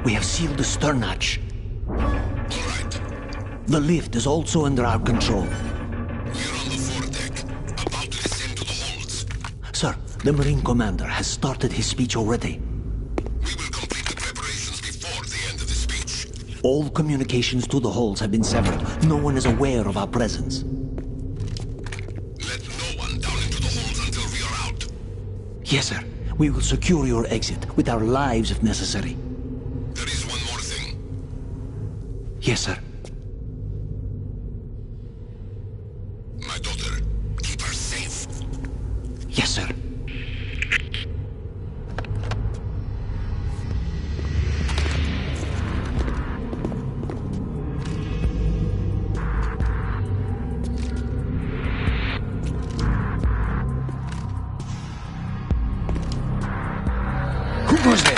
We have sealed the stern hatch. All right. The lift is also under our control. We're on the foredeck, about to descend to the holds. Sir, the Marine Commander has started his speech already. We will complete the preparations before the end of the speech. All communications to the holds have been severed. No one is aware of our presence. Let no one down into the holds until we are out. Yes, sir. We will secure your exit, with our lives if necessary. There is one more thing. Yes, sir. My daughter, keep her safe. Yes, sir. Who goes there?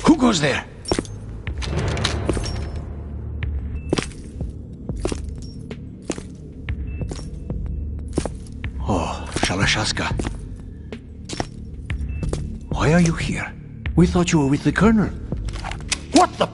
Who goes there? Oh, Shalashaska. Why are you here? We thought you were with the Colonel. What the...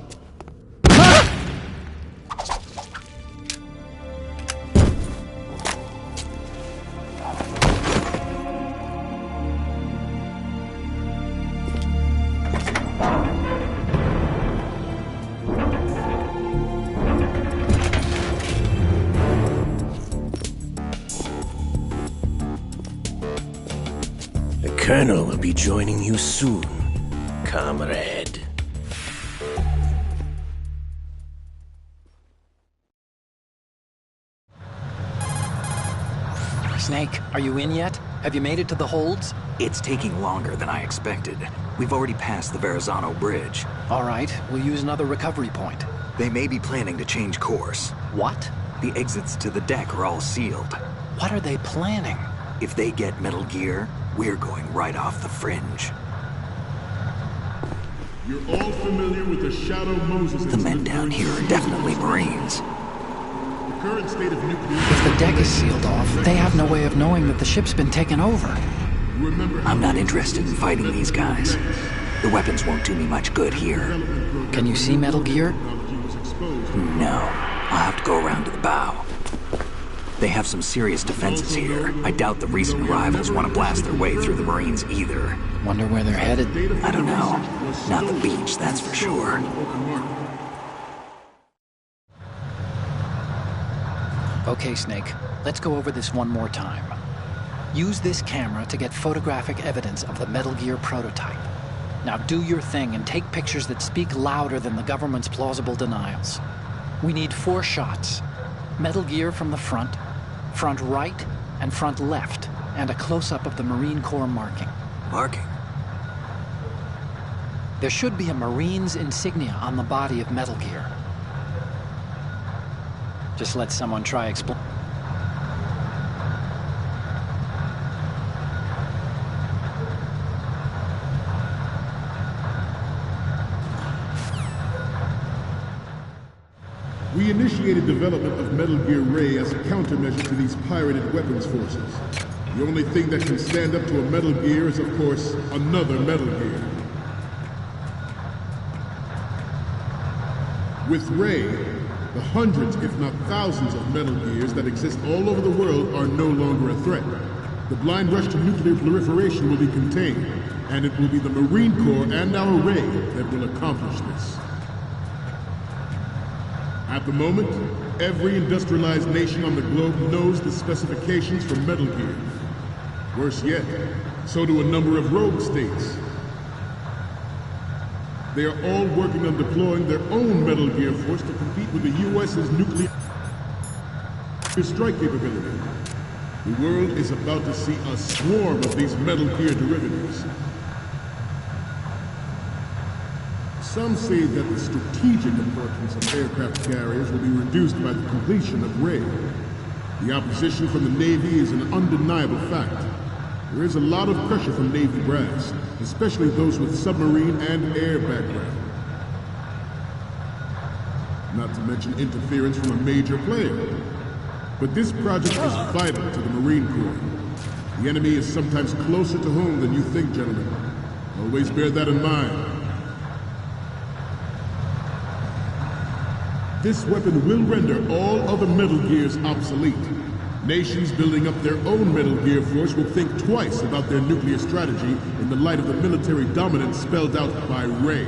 The Colonel will be joining you soon, comrade. Snake, are you in yet? Have you made it to the holds? It's taking longer than I expected. We've already passed the Verrazano Bridge. All right, we'll use another recovery point. They may be planning to change course. What? The exits to the deck are all sealed. What are they planning? If they get Metal Gear, we're going right off the fringe. You're all familiar with the Shadow Moses. The men down here are definitely Marines. current state of nuclear... If the deck is sealed off, they have no way of knowing that the ship's been taken over. I'm not interested in fighting these guys. The weapons won't do me much good here. Can you see Metal Gear? No. I'll have to go around to the bow. They have some serious defenses here. I doubt the recent arrivals want to blast their way through the Marines either. Wonder where they're headed. I don't know. Not the beach, that's for sure. Okay, Snake. Let's go over this one more time. Use this camera to get photographic evidence of the Metal Gear prototype. Now do your thing and take pictures that speak louder than the government's plausible denials. We need 4 shots. Metal Gear from the front right, and front left, and a close-up of the Marine Corps marking. Marking? There should be a Marine's insignia on the body of Metal Gear. Just let someone try explain. We initiated development of Metal Gear Ray as a countermeasure to these pirated weapons forces. The only thing that can stand up to a Metal Gear is, of course, another Metal Gear. With Ray, the hundreds, if not thousands, of Metal Gears that exist all over the world are no longer a threat. The blind rush to nuclear proliferation will be contained, and it will be the Marine Corps and our Ray that will accomplish this. At the moment, every industrialized nation on the globe knows the specifications for Metal Gear. Worse yet, so do a number of rogue states. They are all working on deploying their own Metal Gear force to compete with the U.S.'s nuclear strike capability. The world is about to see a swarm of these Metal Gear derivatives. Some say that the strategic importance of aircraft carriers will be reduced by the completion of Ray. The opposition from the Navy is an undeniable fact. There is a lot of pressure from Navy brass, especially those with submarine and air background. Not to mention interference from a major player. But this project is vital to the Marine Corps. The enemy is sometimes closer to home than you think, gentlemen. Always bear that in mind. This weapon will render all other Metal Gears obsolete. Nations building up their own Metal Gear force will think twice about their nuclear strategy in the light of the military dominance spelled out by Ray.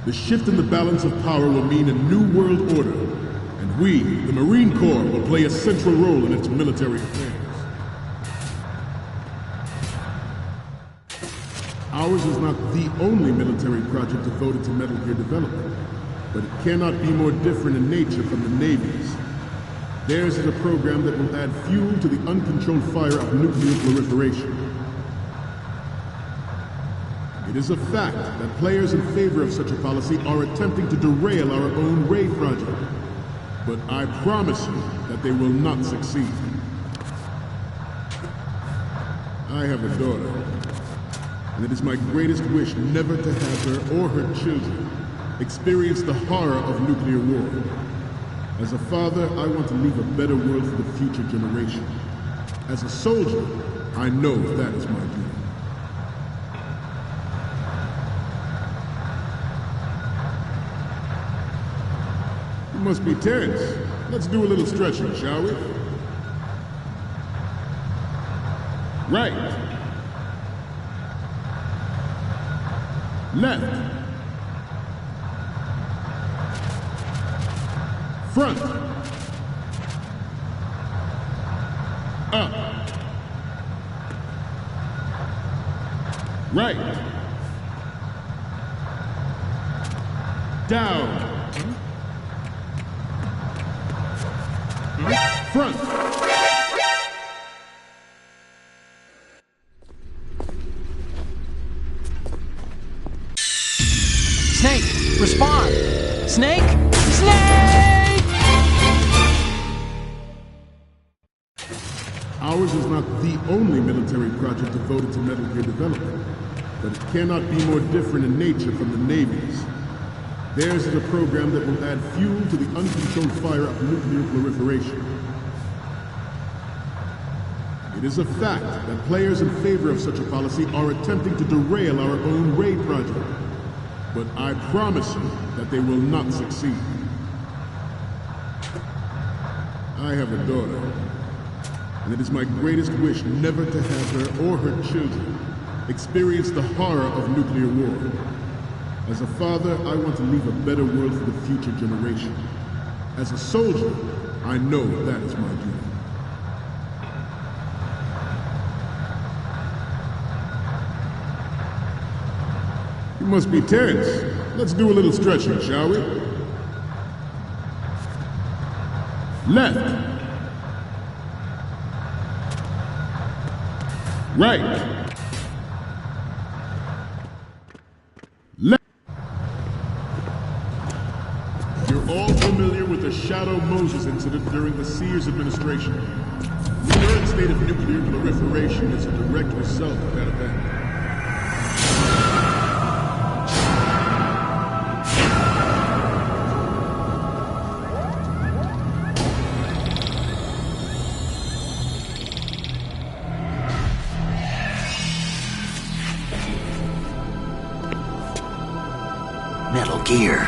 The shift in the balance of power will mean a new world order, and we, the Marine Corps, will play a central role in its military affairs. Ours is not the only military project devoted to Metal Gear development, but it cannot be more different in nature from the Navy's. Theirs is a program that will add fuel to the uncontrolled fire of nuclear proliferation. It is a fact that players in favor of such a policy are attempting to derail our own Ray project, but I promise you that they will not succeed. I have a daughter, and it is my greatest wish never to have her or her children experience the horror of nuclear war. As a father, I want to leave a better world for the future generation. As a soldier, I know that is my duty. You must be tense. Let's do a little stretching, shall we? Right. Left. Front. Up. Right. Down. Front. Snake, respond! Snake? Snake! Ours is not the only military project devoted to Metal Gear development, but it cannot be more different in nature from the Navy's. Theirs is a program that will add fuel to the uncontrolled fire of nuclear proliferation. It is a fact that players in favor of such a policy are attempting to derail our own Ray project. But I promise you that they will not succeed. I have a daughter, and it is my greatest wish never to have her or her children experience the horror of nuclear war. As a father, I want to leave a better world for the future generation. As a soldier, I know that is my duty. You must be tense. Let's do a little stretching, shall we? Left. Right. Left. You're all familiar with the Shadow Moses incident during the Sears administration. The current state of nuclear proliferation is a direct result of that event. Metal Gear.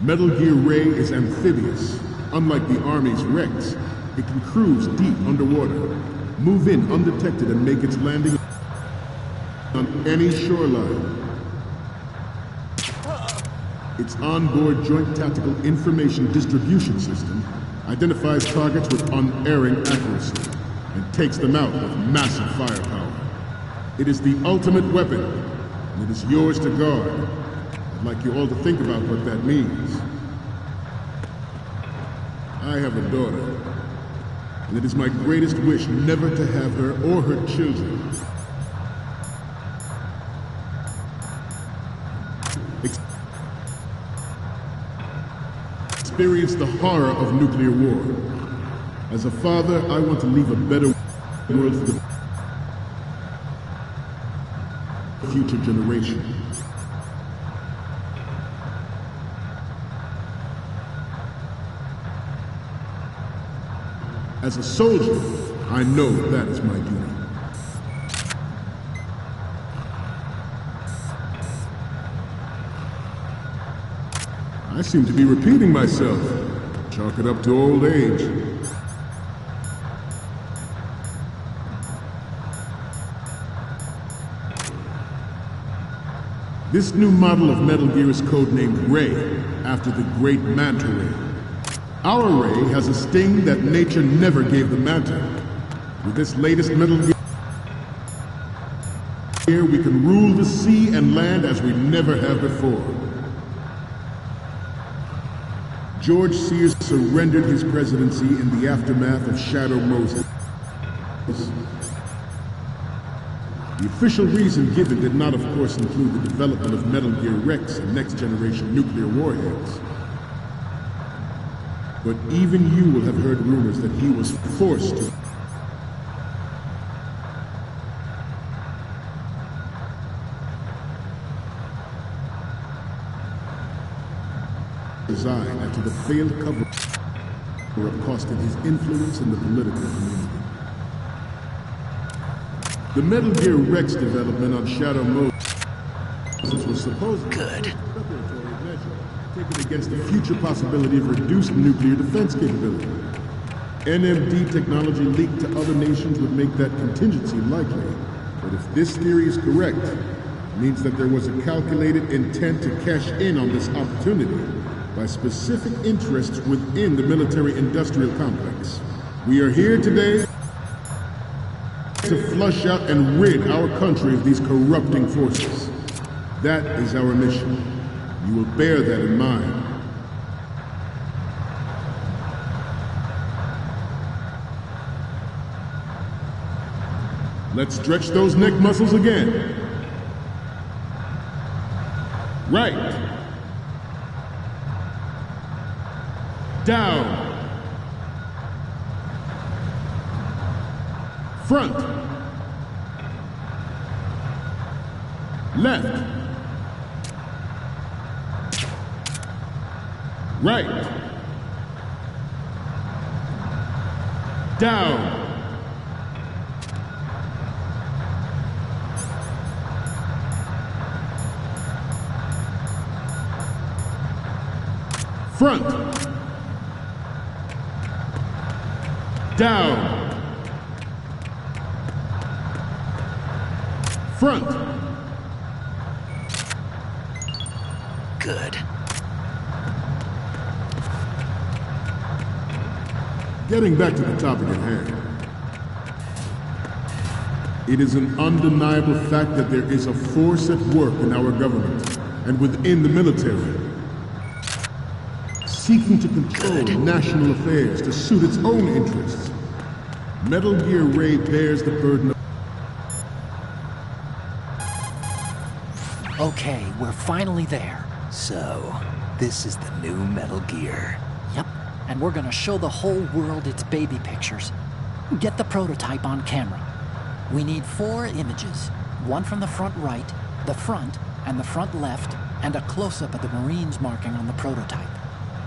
Metal Gear Ray is amphibious. Unlike the Army's Rex, it can cruise deep underwater, move in undetected and make its landing on any shoreline. Its onboard Joint Tactical Information Distribution System identifies targets with unerring accuracy and takes them out with massive firepower. It is the ultimate weapon, and it is yours to guard. I'd like you all to think about what that means. I have a daughter, and it is my greatest wish never to have her or her children experience the horror of nuclear war. As a father, I want to leave a better world for the future generation. As a soldier, I know that is my duty. I seem to be repeating myself. Chalk it up to old age. This new model of Metal Gear is codenamed Ray, after the great Manta Ray. Our Ray has a sting that nature never gave the Manta. With this latest Metal Gear, we can rule the sea and land as we never have before. George Sears surrendered his presidency in the aftermath of Shadow Moses. The official reason given did not, of course, include the development of Metal Gear Rex and next-generation nuclear warheads. But even you will have heard rumors that he was forced to resign after the failed cover-up costed his influence in the political community. The Metal Gear Rex development on Shadow Moses was supposedly a preparatory measure taken against the future possibility of reduced nuclear defense capability. NMD technology leaked to other nations would make that contingency likely. But if this theory is correct, it means that there was a calculated intent to cash in on this opportunity by specific interests within the military-industrial complex. We are here today to flush out and rid our country of these corrupting forces. That is our mission. You will bear that in mind. Let's stretch those neck muscles again. Right. Down. Front. Left. Right. Down. Front. Down. Front. Good. Getting back to the topic at hand. It is an undeniable fact that there is a force at work in our government and within the military, seeking to control national affairs to suit its own interests. Metal Gear Ray bears the burden of... Okay, we're finally there. So, this is the new Metal Gear. Yep, and we're gonna show the whole world its baby pictures. Get the prototype on camera. We need 4 images. One from the front right, the front, and the front left, and a close-up of the Marines marking on the prototype.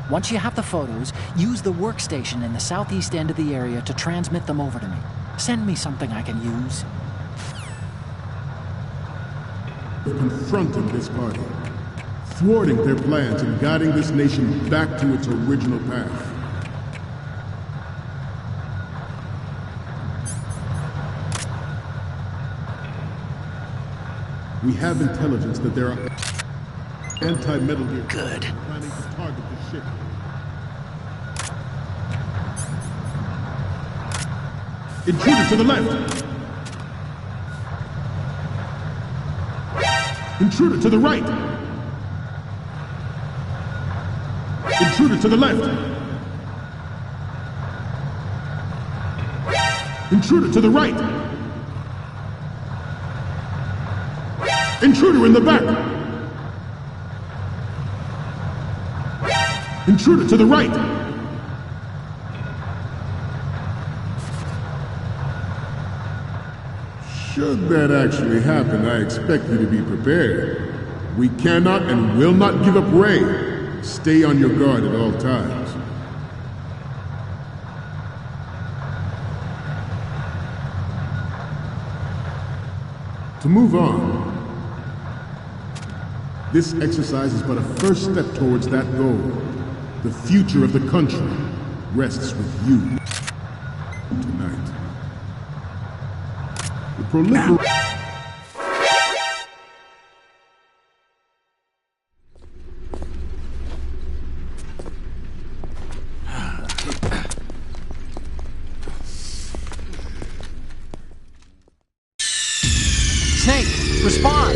Once you have the photos, use the workstation in the southeast end of the area to transmit them over to me. Send me something I can use. Confronting this party, thwarting their plans and guiding this nation back to its original path. We have intelligence that there are anti-Metal Gear Good. planning to target the ship. Intruder to the left! Intruder to the right! Intruder to the left! Intruder to the right! Intruder in the back! Intruder to the right! Should that actually happen, I expect you to be prepared. We cannot and will not give up Ray. Stay on your guard at all times. To move on, this exercise is but a first step towards that goal. The future of the country rests with you tonight. The proliferation... Snake, respond!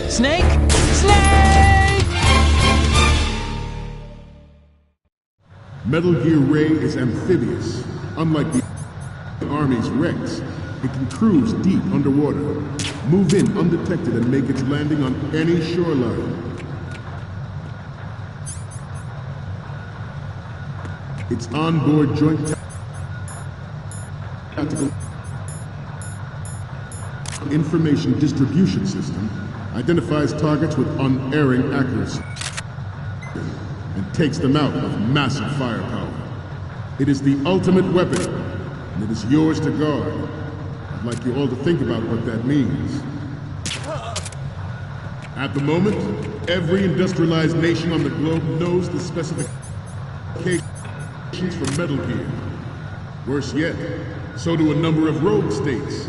Snake? Snake! Metal Gear Ray is amphibious. Unlike the Army's Rex, it can cruise deep underwater, move in undetected and make its landing on any shoreline. Its onboard joint tactical information distribution system identifies targets with unerring accuracy and takes them out with massive firepower. It is the ultimate weapon, and it is yours to guard. I'd like you all to think about what that means. At the moment, every industrialized nation on the globe knows the specifications for Metal Gear. Worse yet, so do a number of rogue states.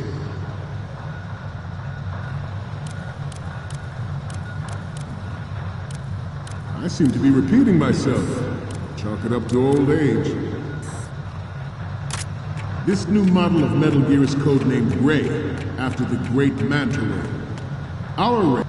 I seem to be repeating myself. Chalk it up to old age. This new model of Metal Gear is codenamed Ray, after the great Manta Ray. Our Ray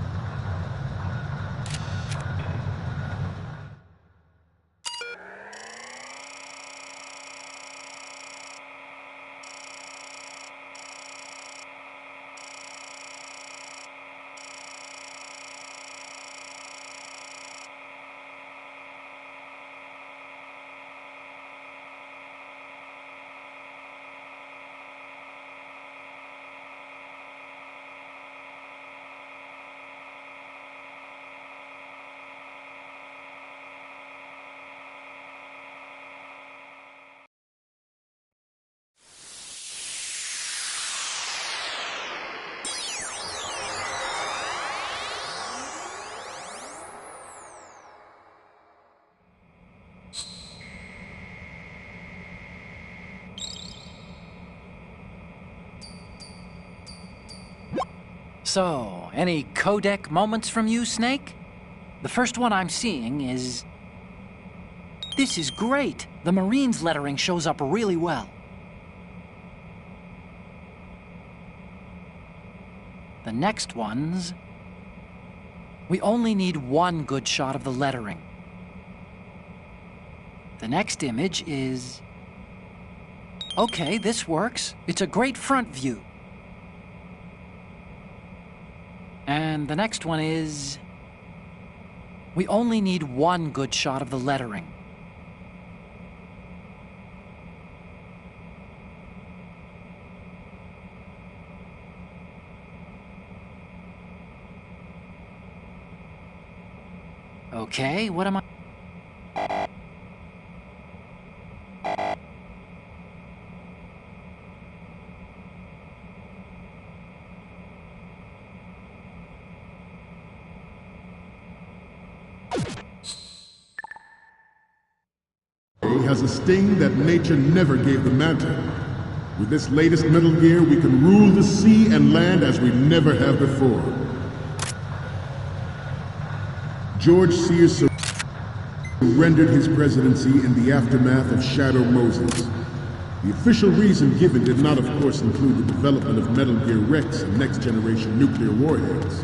So, any codec moments from you, Snake? The first one I'm seeing is... This is great! The Marines lettering shows up really well. The next one's... We only need one good shot of the lettering. The next image is... Okay, this works. It's a great front view. And the next one is... We only need one good shot of the lettering. Okay, what am I... Has a sting that nature never gave the Manta. With this latest Metal Gear, we can rule the sea and land as we never have before. George Sears surrendered his presidency in the aftermath of Shadow Moses. The official reason given did not, of course, include the development of Metal Gear Rex and next-generation nuclear warheads.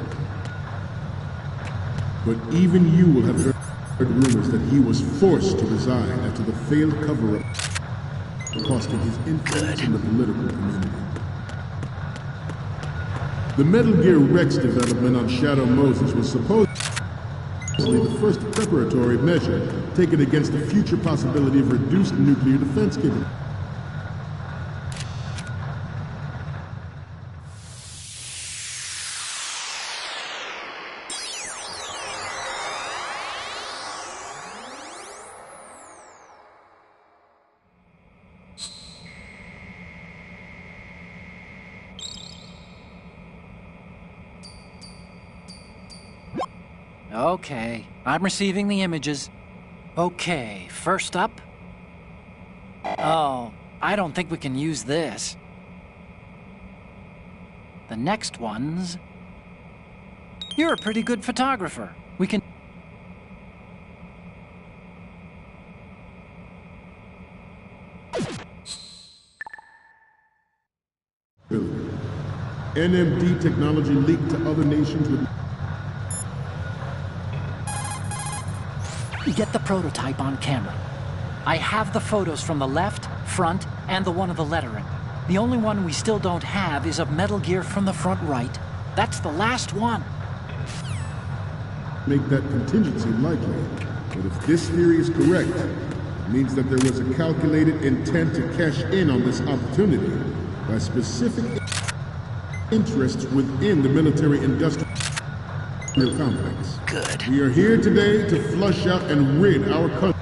But even you will have heard rumors that he was forced to resign after the failed cover-up costing his influence in the political community. The Metal Gear Rex development on Shadow Moses was supposedly the first preparatory measure taken against the future possibility of reduced nuclear defense capability. Okay, I'm receiving the images. Okay, first up... Oh, I don't think we can use this. The next one's... You're a pretty good photographer. We can... NMD technology leaked to other nations with... Get the prototype on camera. I have the photos from the left, front, and the one of the lettering. The only one we still don't have is of Metal Gear from the front right. That's the last one. Make that contingency likely. But if this theory is correct, it means that there was a calculated intent to cash in on this opportunity by specific interests within the military-industrial complex. Good. We are here today to flush out and rid our country.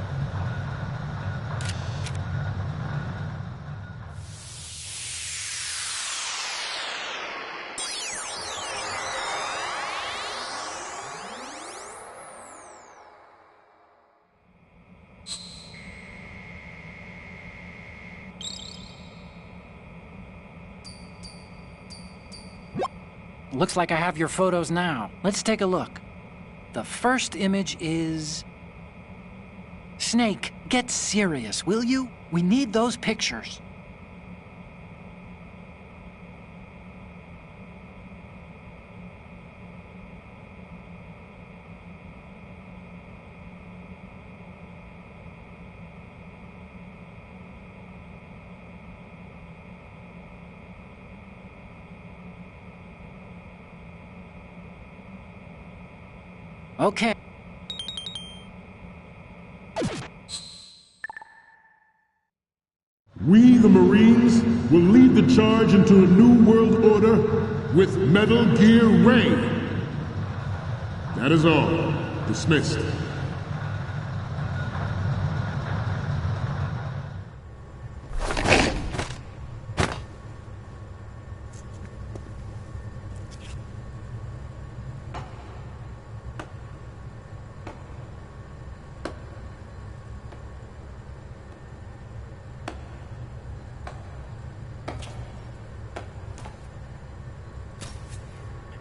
Looks like I have your photos now. Let's take a look. The first image is... Snake, get serious, will you? We need those pictures. Okay. We, the Marines, will lead the charge into a new world order with Metal Gear Ray. That is all. Dismissed.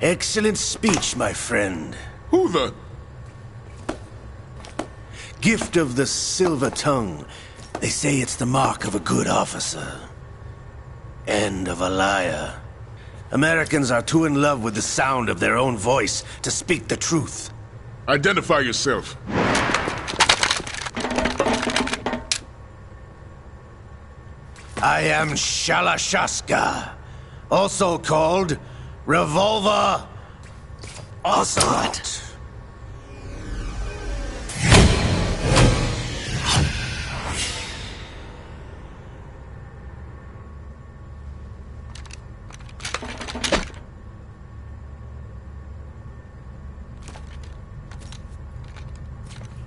Excellent speech, my friend. Who the... Gift of the silver tongue. They say it's the mark of a good officer. And of a liar. Americans are too in love with the sound of their own voice to speak the truth. Identify yourself. I am Shalashaska, also called Revolver Ocelot.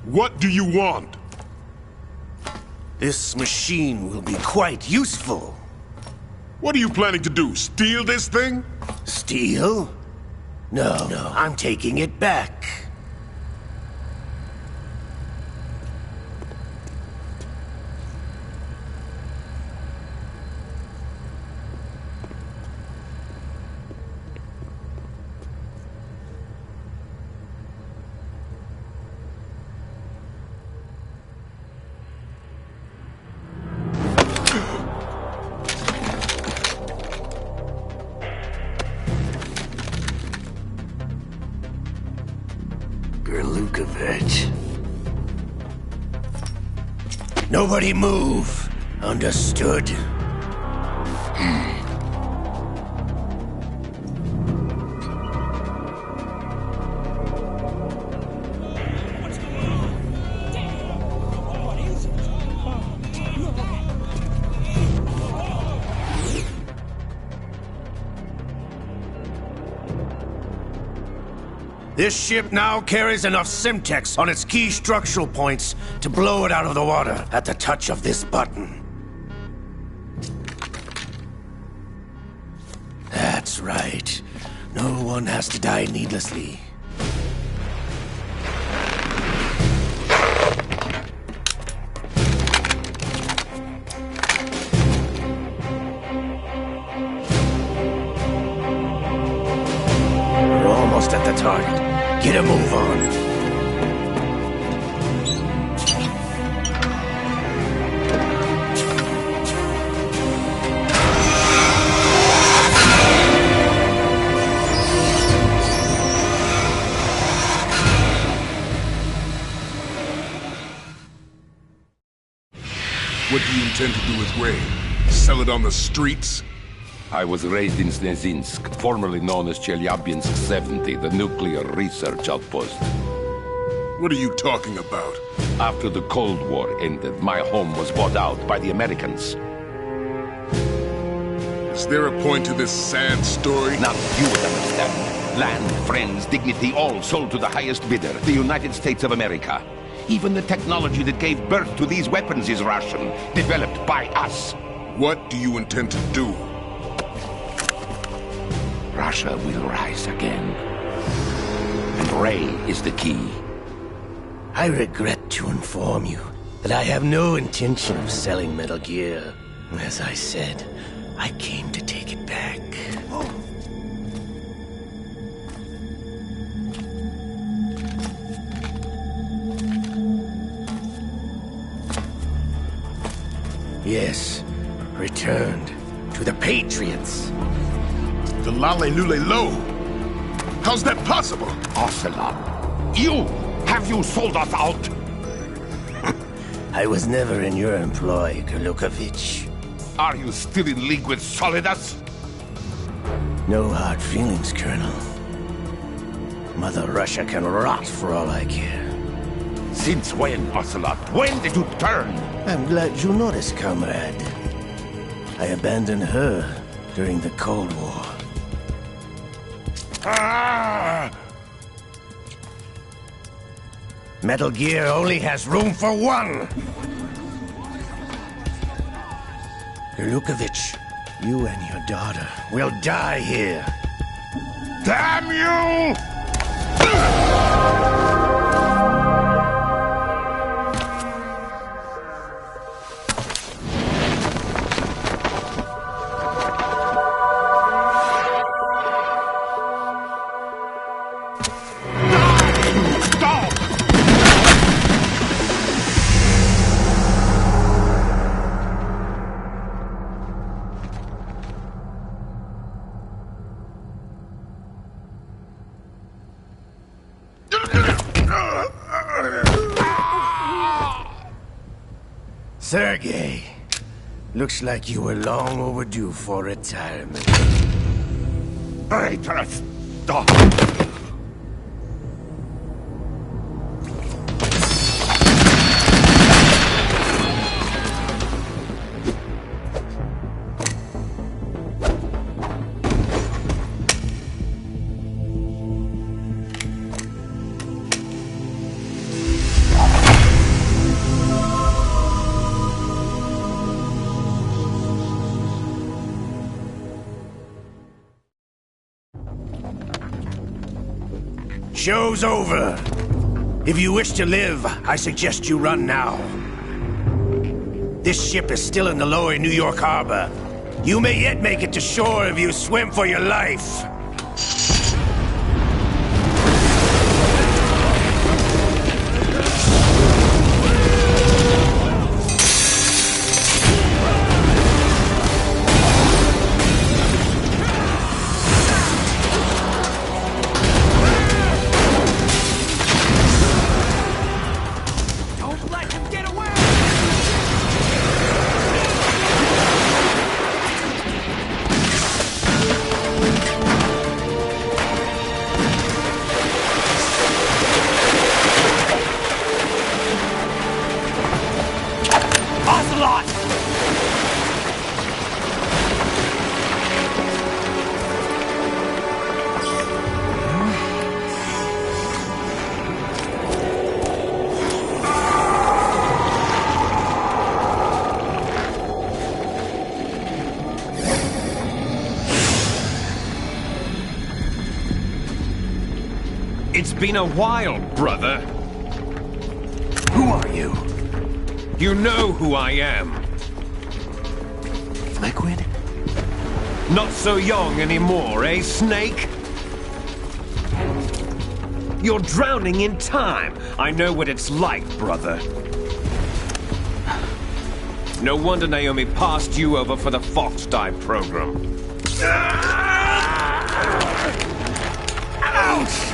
What do you want? This machine will be quite useful. What are you planning to do? Steal this thing? Steal? No, I'm taking it back. Nobody move. Understood? This ship now carries enough Simtex on its key structural points to blow it out of the water at the touch of this button. That's right. No one has to die needlessly. We're almost at the target. Get a move on. What do you intend to do with Ray? Sell it on the streets? I was raised in Snezinsk, formerly known as Chelyabinsk 70, the nuclear research outpost. What are you talking about? After the Cold War ended, my home was bought out by the Americans. Is there a point to this sad story? Now you would understand. Land, friends, dignity, all sold to the highest bidder, the United States of America. Even the technology that gave birth to these weapons is Russian, developed by us. What do you intend to do? Russia will rise again. And Ray is the key. I regret to inform you that I have no intention of selling Metal Gear. As I said, I came to take it back. Yes, returned to the Patriots. The Lale Lule Lo? How's that possible? Ocelot, you! Have you sold us out? I was never in your employ, Gurlukovich. Are you still in league with Solidus? No hard feelings, Colonel. Mother Russia can rot for all I care. Since when, Ocelot? When did you turn? I'm glad you noticed, comrade. I abandoned her during the Cold War. Ah! Metal Gear only has room for one! Gurlukovich, you and your daughter will die here. Damn you! Sergei, looks like you were long overdue for retirement. Traitors! Stop! Show's over. If you wish to live, I suggest you run now. This ship is still in the lower New York harbor. You may yet make it to shore if you swim for your life. It's been a while, brother. Who are you? You know who I am. Liquid? Not so young anymore, eh, Snake? You're drowning in time. I know what it's like, brother. No wonder Naomi passed you over for the Fox Dive program. Ouch!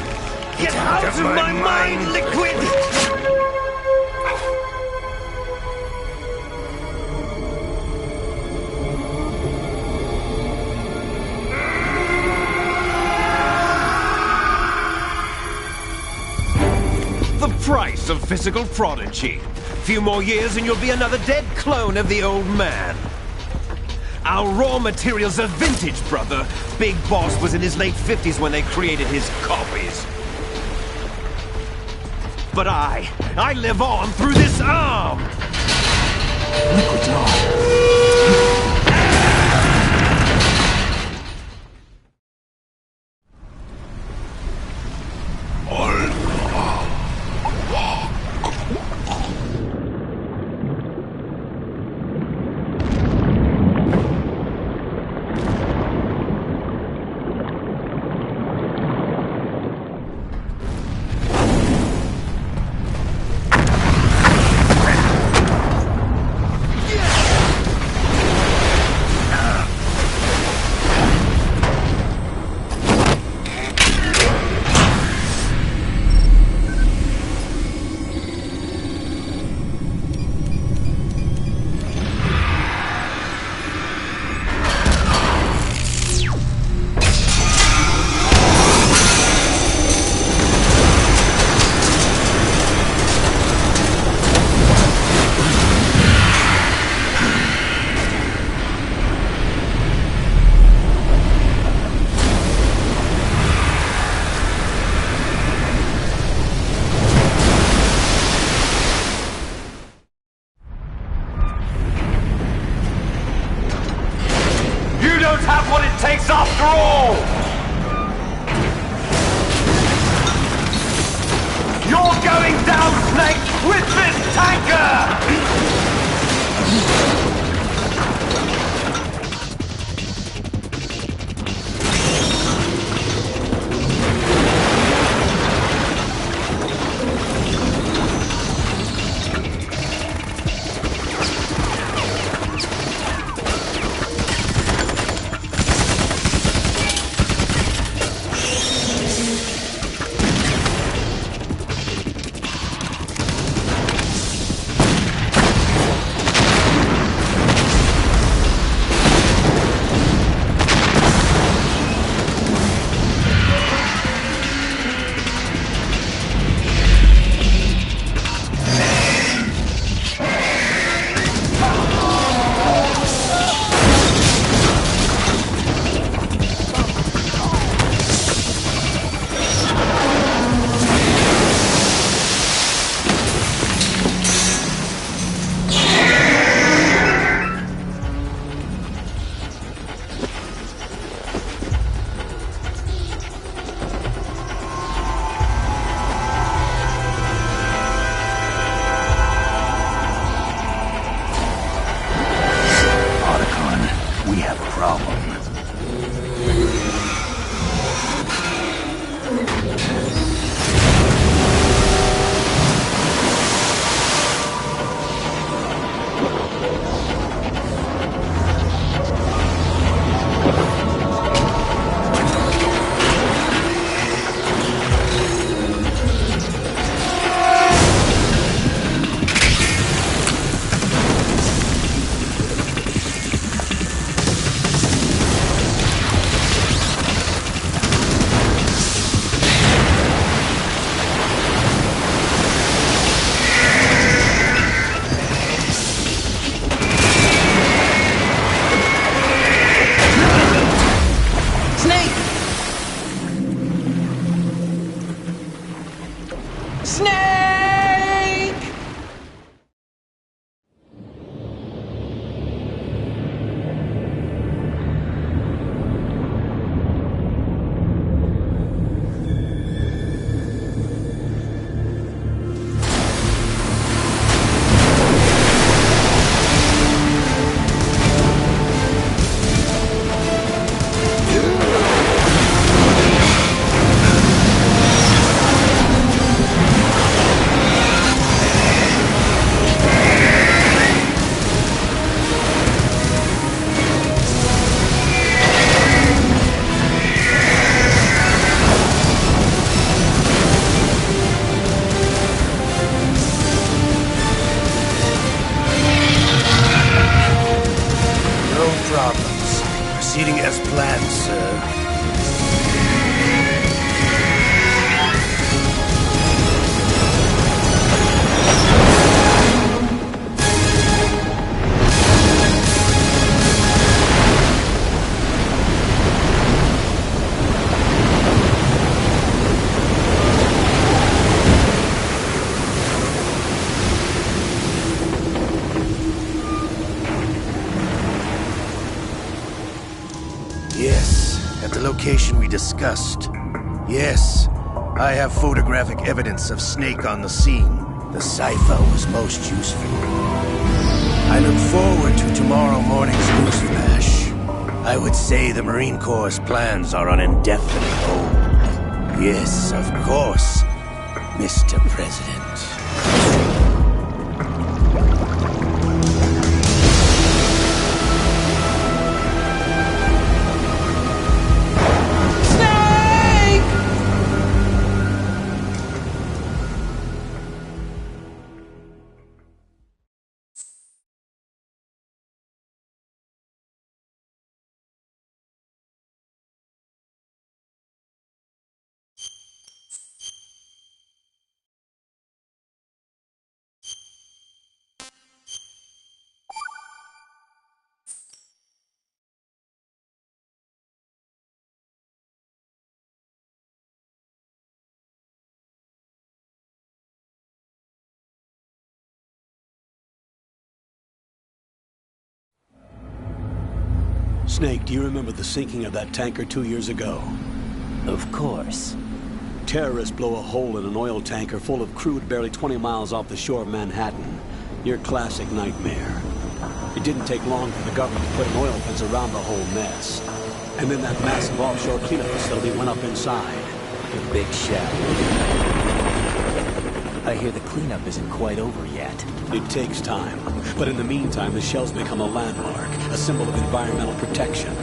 Get out of my mind, Liquid! The price of physical prodigy. Few more years and you'll be another dead clone of the old man. Our raw materials are vintage, brother. Big Boss was in his late 50s when they created his copies. But I live on through this arm! Liquid's on. we discussed. Yes, I have photographic evidence of Snake on the scene. The cipher was most useful. I look forward to tomorrow morning's news flash. I would say the Marine Corps' plans are on indefinite hold. Yes, of course, Mr. President. Snake, do you remember the sinking of that tanker 2 years ago? Of course. Terrorists blow a hole in an oil tanker full of crude barely 20 miles off the shore of Manhattan. Your classic nightmare. It didn't take long for the government to put an oil fence around the whole mess. And then that massive offshore cleanup facility went up inside. The big shell. I hear the cleanup isn't quite over yet. It takes time. But in the meantime, the shell's become a landmark, a symbol of environmental protection.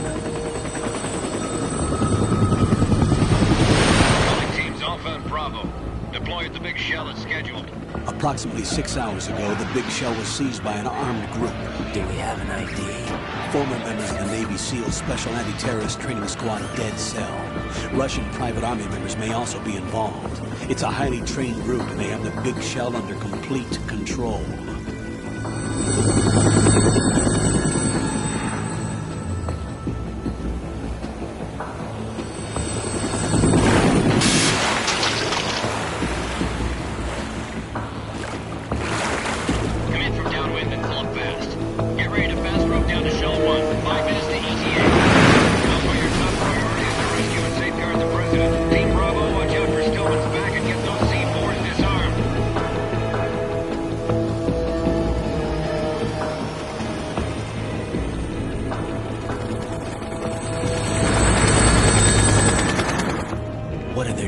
Teams Alpha and Bravo. Deploy at the big shell as scheduled. Approximately 6 hours ago, the big shell was seized by an armed group. Do we have an ID? Former members of the Navy SEAL Special Anti-Terrorist Training Squad Dead Cell. Russian private army members may also be involved. It's a highly trained group, and they have the big shell under complete control.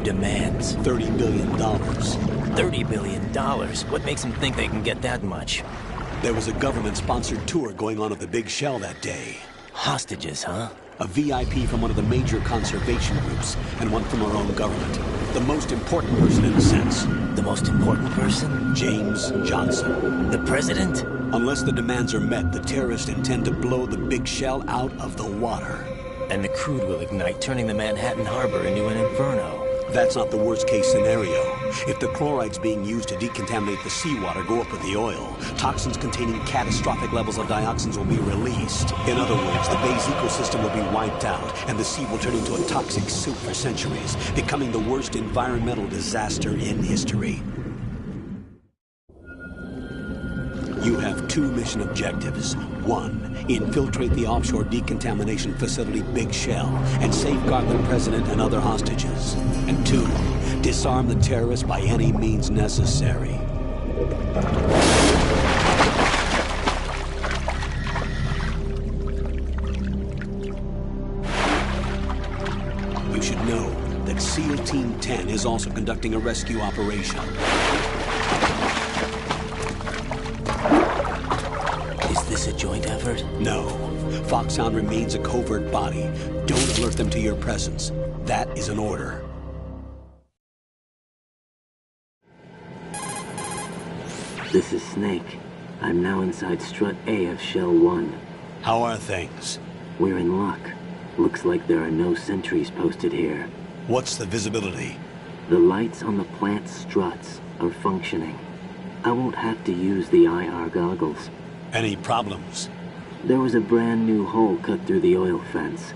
Demands. $30 billion. $30 billion? What makes them think they can get that much? There was a government-sponsored tour going on at the big shell that day. Hostages, huh? A VIP from one of the major conservation groups, and one from our own government. The most important person in a sense. The most important person? James Johnson. The president? Unless the demands are met, the terrorists intend to blow the big shell out of the water. And the crude will ignite, turning the Manhattan harbor into an inferno. That's not the worst-case scenario. If the chlorides being used to decontaminate the seawater go up with the oil, toxins containing catastrophic levels of dioxins will be released. In other words, the bay's ecosystem will be wiped out, and the sea will turn into a toxic soup for centuries, becoming the worst environmental disaster in history. You have two mission objectives. One, infiltrate the offshore decontamination facility Big Shell and safeguard the president and other hostages. And two, disarm the terrorists by any means necessary. You should know that SEAL Team 10 is also conducting a rescue operation. Is this a joint effort? No. Foxhound remains a covert body. Don't alert them to your presence. That is an order. This is Snake. I'm now inside Strut A of Shell 1. How are things? We're in luck. Looks like there are no sentries posted here. What's the visibility? The lights on the plant struts are functioning. I won't have to use the IR goggles. Any problems? There was a brand new hole cut through the oil fence.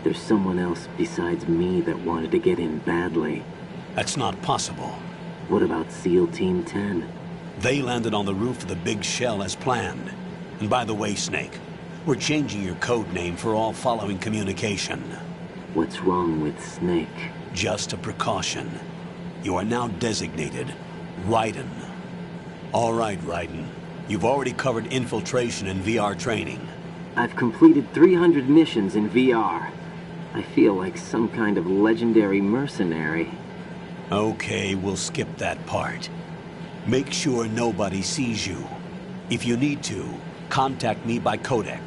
There's someone else besides me that wanted to get in badly. That's not possible. What about SEAL Team 10? They landed on the roof of the Big Shell as planned. And by the way, Snake, we're changing your code name for all following communication. What's wrong with Snake? Just a precaution. You are now designated Raiden. All right, Raiden. You've already covered infiltration and VR training. I've completed 300 missions in VR. I feel like some kind of legendary mercenary. Okay, we'll skip that part. Make sure nobody sees you. If you need to, contact me by codec.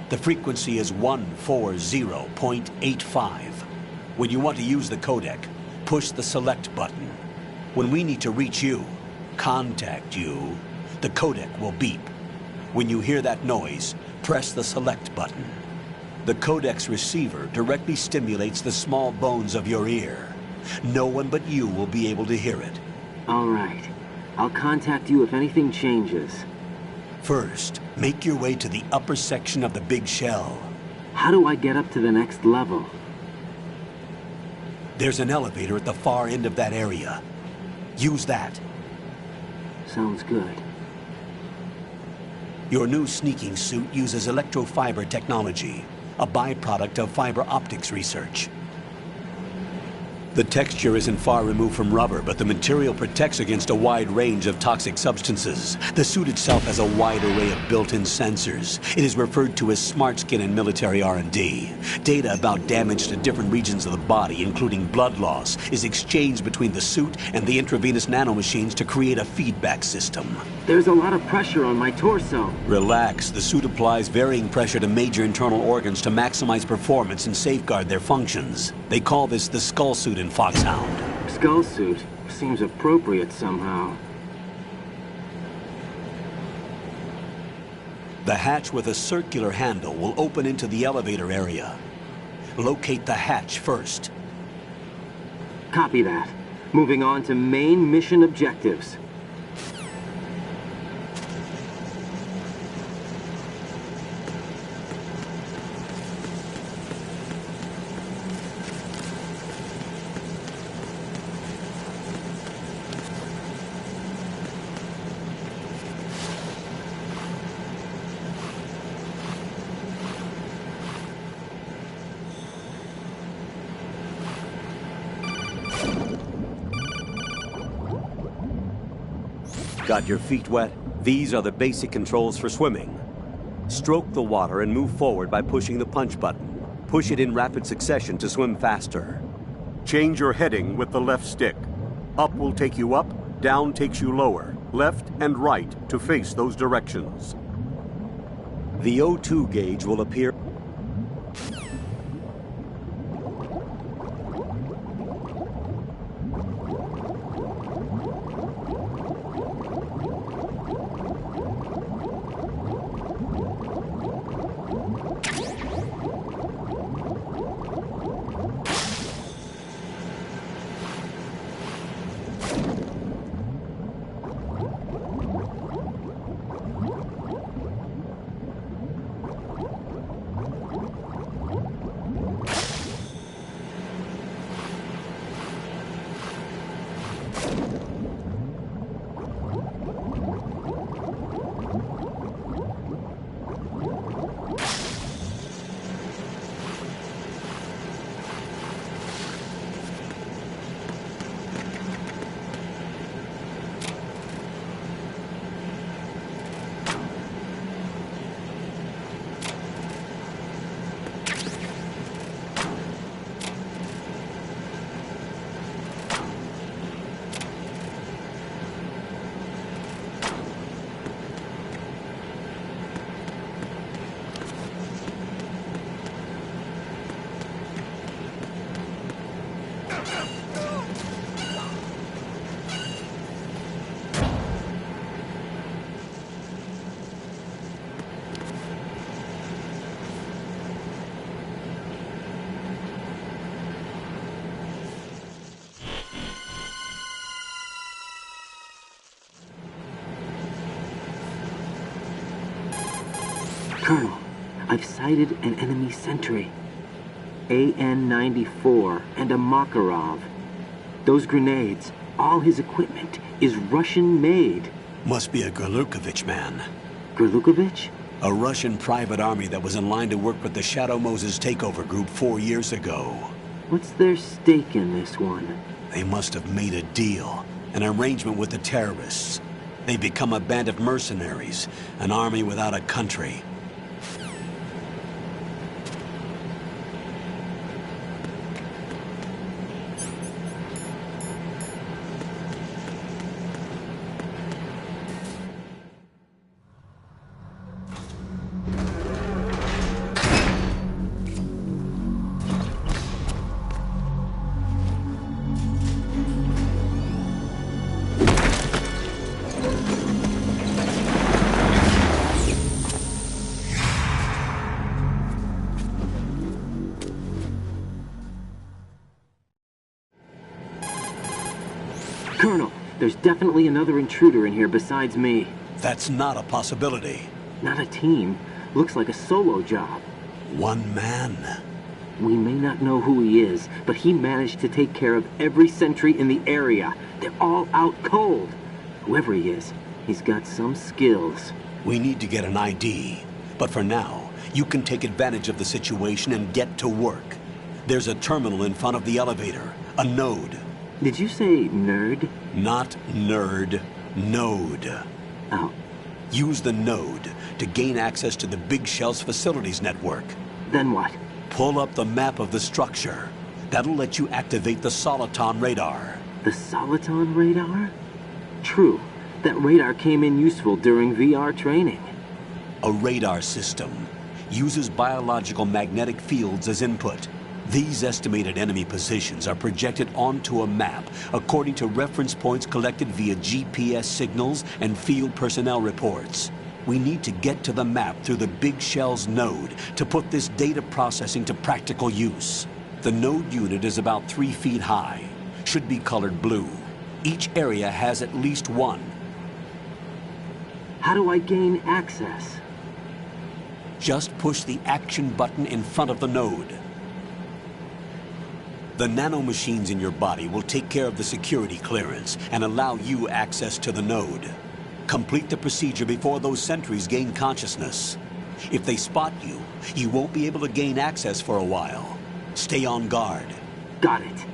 The frequency is 140.85. When you want to use the codec, push the select button. When we need to reach you, contact you, the codec will beep. When you hear that noise, press the select button. The codec's receiver directly stimulates the small bones of your ear. No one but you will be able to hear it. All right. I'll contact you if anything changes. First, make your way to the upper section of the big shell. How do I get up to the next level? There's an elevator at the far end of that area. Use that. Sounds good. Your new sneaking suit uses electrofiber technology, a byproduct of fiber optics research. The texture isn't far removed from rubber, but the material protects against a wide range of toxic substances. The suit itself has a wide array of built-in sensors. It is referred to as smart skin in military R&D. Data about damage to different regions of the body, including blood loss, is exchanged between the suit and the intravenous nanomachines to create a feedback system. There's a lot of pressure on my torso. Relax. The suit applies varying pressure to major internal organs to maximize performance and safeguard their functions. They call this the skull suit in Foxhound. Skull suit seems appropriate somehow. The hatch with a circular handle will open into the elevator area. Locate the hatch first. Copy that. Moving on to main mission objectives. Got your feet wet? These are the basic controls for swimming. Stroke the water and move forward by pushing the punch button. Push it in rapid succession to swim faster. Change your heading with the left stick. Up will take you up, down takes you lower, left and right to face those directions. The O2 gauge will appear. Colonel, I've sighted an enemy sentry. AN-94 and a Makarov. Those grenades, all his equipment, is Russian-made. Must be a Gorlukovich man. Gorlukovich? A Russian private army that was in line to work with the Shadow Moses takeover group 4 years ago. What's their stake in this one? They must have made a deal, an arrangement with the terrorists. They've become a band of mercenaries, an army without a country. Colonel, there's definitely another intruder in here besides me. That's not a possibility. Not a team. Looks like a solo job. One man. We may not know who he is, but he managed to take care of every sentry in the area. They're all out cold. Whoever he is, he's got some skills. We need to get an ID. But for now, you can take advantage of the situation and get to work. There's a terminal in front of the elevator. A node. Did you say nerd? Not nerd. Node. Oh. Use the node to gain access to the Big Shell's facilities network. Then what? Pull up the map of the structure. That'll let you activate the Soliton radar. The Soliton radar? True. That radar came in useful during VR training. A radar system uses biological magnetic fields as input. These estimated enemy positions are projected onto a map according to reference points collected via GPS signals and field personnel reports. We need to get to the map through the Big Shell's node to put this data processing to practical use. The node unit is about 3 feet high, should be colored blue. Each area has at least one. How do I gain access? Just push the action button in front of the node. The nanomachines in your body will take care of the security clearance and allow you access to the node. Complete the procedure before those sentries gain consciousness. If they spot you, you won't be able to gain access for a while. Stay on guard. Got it.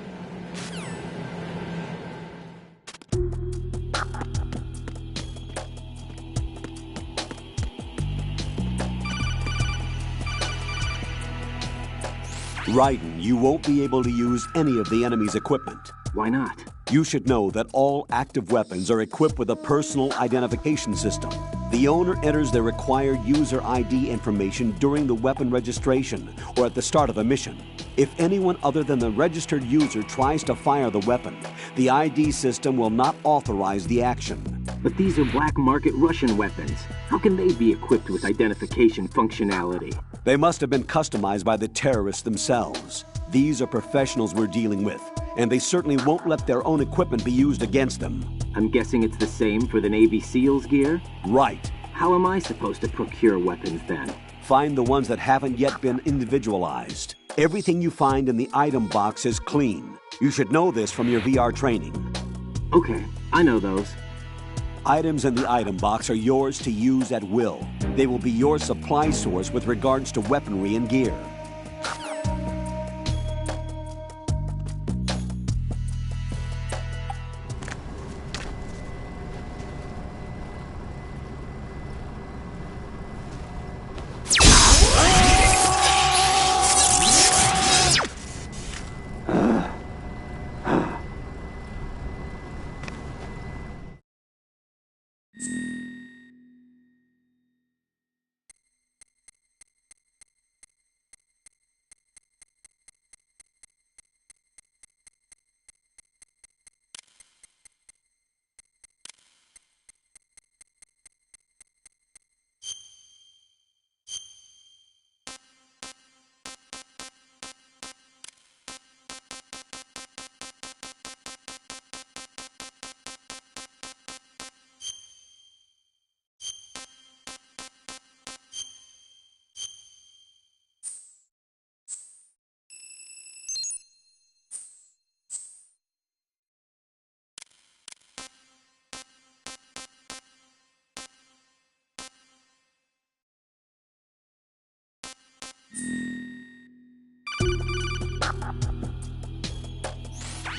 Raiden, you won't be able to use any of the enemy's equipment. Why not? You should know that all active weapons are equipped with a personal identification system. The owner enters their required user ID information during the weapon registration or at the start of a mission. If anyone other than the registered user tries to fire the weapon, the ID system will not authorize the action. But these are black market Russian weapons. How can they be equipped with identification functionality? They must have been customized by the terrorists themselves. These are professionals we're dealing with, and they certainly won't let their own equipment be used against them. I'm guessing it's the same for the Navy SEALs gear? Right. How am I supposed to procure weapons then? Find the ones that haven't yet been individualized. Everything you find in the item box is clean. You should know this from your VR training. Okay, I know those. Items in the item box are yours to use at will. They will be your supply source with regards to weaponry and gear.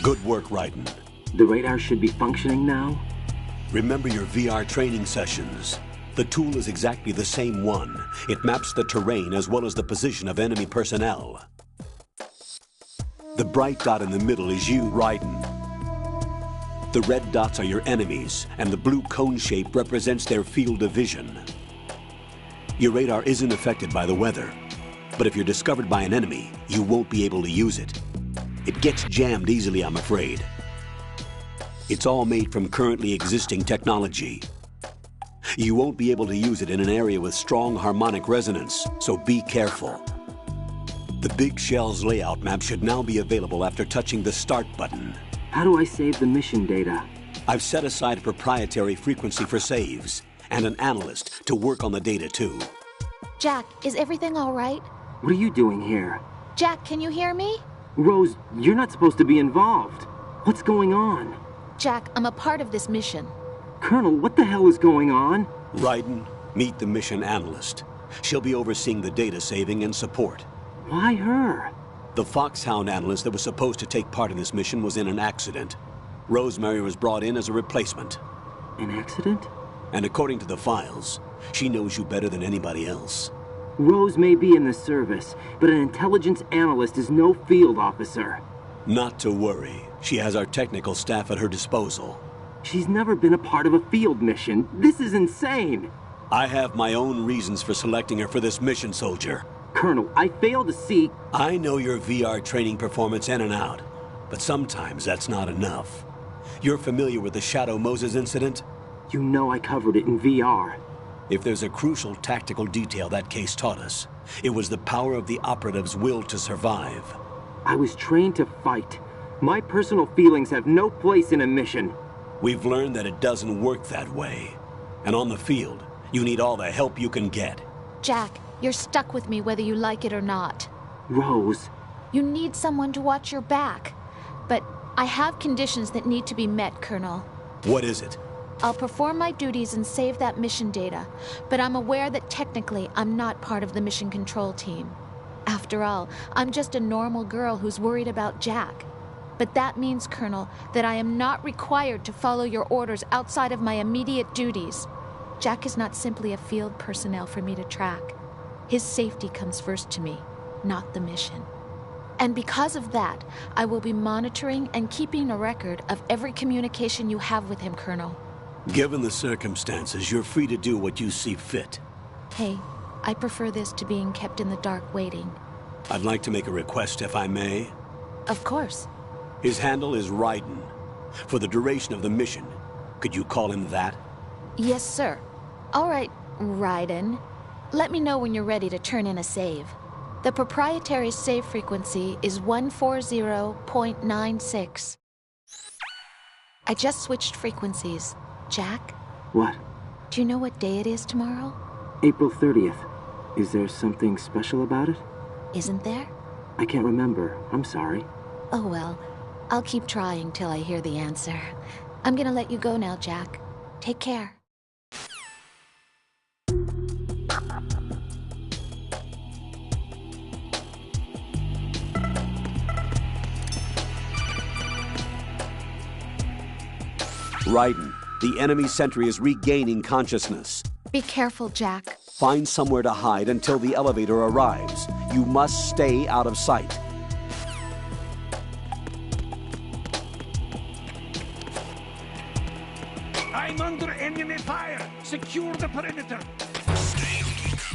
Good work, Raiden. The radar should be functioning now? Remember your VR training sessions. The tool is exactly the same one. It maps the terrain as well as the position of enemy personnel. The bright dot in the middle is you, Raiden. The red dots are your enemies, and the blue cone shape represents their field of vision. Your radar isn't affected by the weather, but if you're discovered by an enemy, you won't be able to use it. It gets jammed easily, I'm afraid. It's all made from currently existing technology. You won't be able to use it in an area with strong harmonic resonance, so be careful. The Big Shell's layout map should now be available after touching the Start button. How do I save the mission data? I've set aside a proprietary frequency for saves, and an analyst to work on the data too. Jack, is everything all right? What are you doing here? Jack, can you hear me? Rose, you're not supposed to be involved. What's going on? Jack, I'm a part of this mission. Colonel, what the hell is going on? Raiden, meet the mission analyst. She'll be overseeing the data saving and support. Why her? The Foxhound analyst that was supposed to take part in this mission was in an accident. Rosemary was brought in as a replacement. An accident? And according to the files, she knows you better than anybody else. Rose may be in the service, but an intelligence analyst is no field officer. Not to worry. She has our technical staff at her disposal. She's never been a part of a field mission. This is insane. I have my own reasons for selecting her for this mission, soldier. Colonel, I fail to see... I know your VR training performance in and out, but sometimes that's not enough. You're familiar with the Shadow Moses incident? You know I covered it in VR. If there's a crucial tactical detail that case taught us, it was the power of the operative's will to survive. I was trained to fight. My personal feelings have no place in a mission. We've learned that it doesn't work that way. And on the field, you need all the help you can get. Jack, you're stuck with me whether you like it or not. Rose. You need someone to watch your back. But I have conditions that need to be met, Colonel. What is it? I'll perform my duties and save that mission data, but I'm aware that technically I'm not part of the mission control team. After all, I'm just a normal girl who's worried about Jack. But that means, Colonel, that I am not required to follow your orders outside of my immediate duties. Jack is not simply a field personnel for me to track. His safety comes first to me, not the mission. And because of that, I will be monitoring and keeping a record of every communication you have with him, Colonel. Given the circumstances, you're free to do what you see fit. Hey, I prefer this to being kept in the dark waiting. I'd like to make a request, if I may. Of course. His handle is Raiden. For the duration of the mission, could you call him that? Yes, sir. All right, Raiden. Let me know when you're ready to turn in a save. The proprietary save frequency is 140.96. I just switched frequencies. Jack? What? Do you know what day it is tomorrow? April 30th. Is there something special about it? Isn't there? I can't remember. I'm sorry. Oh well. I'll keep trying till I hear the answer. I'm gonna let you go now, Jack. Take care. Raiden, the enemy sentry is regaining consciousness. Be careful, Jack. Find somewhere to hide until the elevator arrives. You must stay out of sight. I'm under enemy fire! Secure the perimeter! Stay on lookout.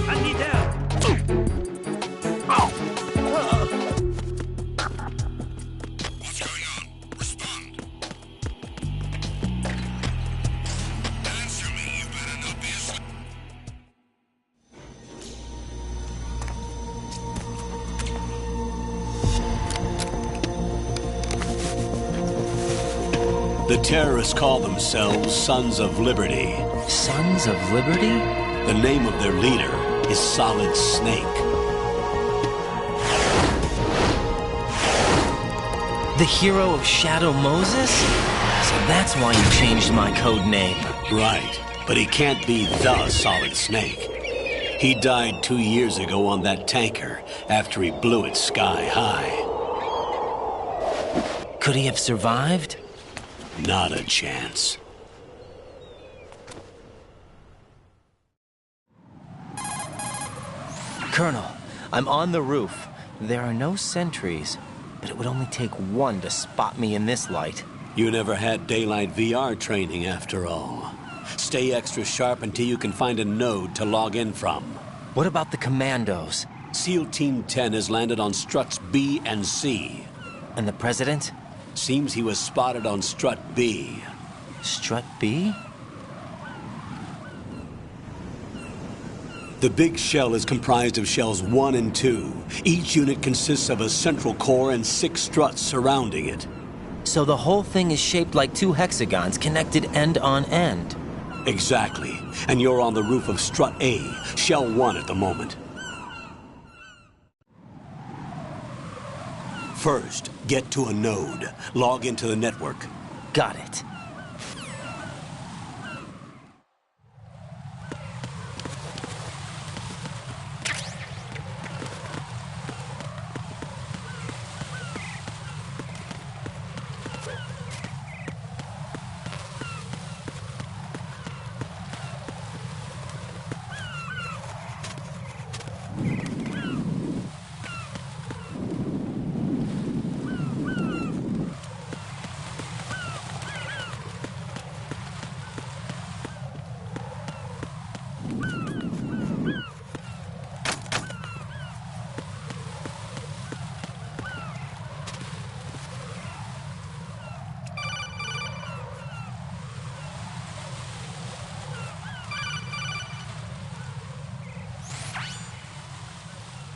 I need help! The terrorists call themselves Sons of Liberty. Sons of Liberty? The name of their leader is Solid Snake. The hero of Shadow Moses? So that's why you changed my code name. Right, but he can't be the Solid Snake. He died 2 years ago on that tanker after he blew it sky high. Could he have survived? Not a chance. Colonel, I'm on the roof. There are no sentries, but it would only take one to spot me in this light. You never had daylight VR training after all. Stay extra sharp until you can find a node to log in from. What about the commandos? SEAL Team 10 has landed on struts B and C. And the President? Seems he was spotted on strut B. Strut B? The big shell is comprised of shells 1 and 2. Each unit consists of a central core and 6 struts surrounding it. So the whole thing is shaped like 2 hexagons connected end on end. Exactly. And you're on the roof of strut A, shell 1 at the moment. First, get to a node. Log into the network. Got it.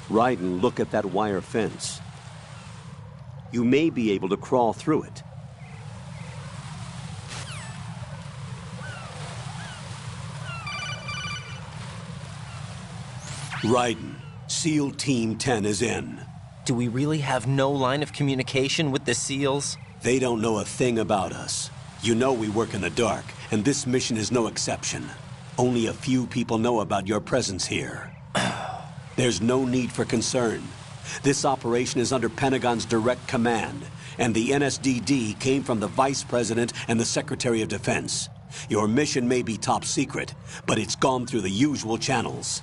Raiden, look at that wire fence. You may be able to crawl through it. Raiden, SEAL Team 10 is in. Do we really have no line of communication with the SEALs? They don't know a thing about us. You know we work in the dark, and this mission is no exception. Only a few people know about your presence here. There's no need for concern. This operation is under Pentagon's direct command, and the NSDD came from the Vice President and the Secretary of Defense. Your mission may be top secret, but it's gone through the usual channels.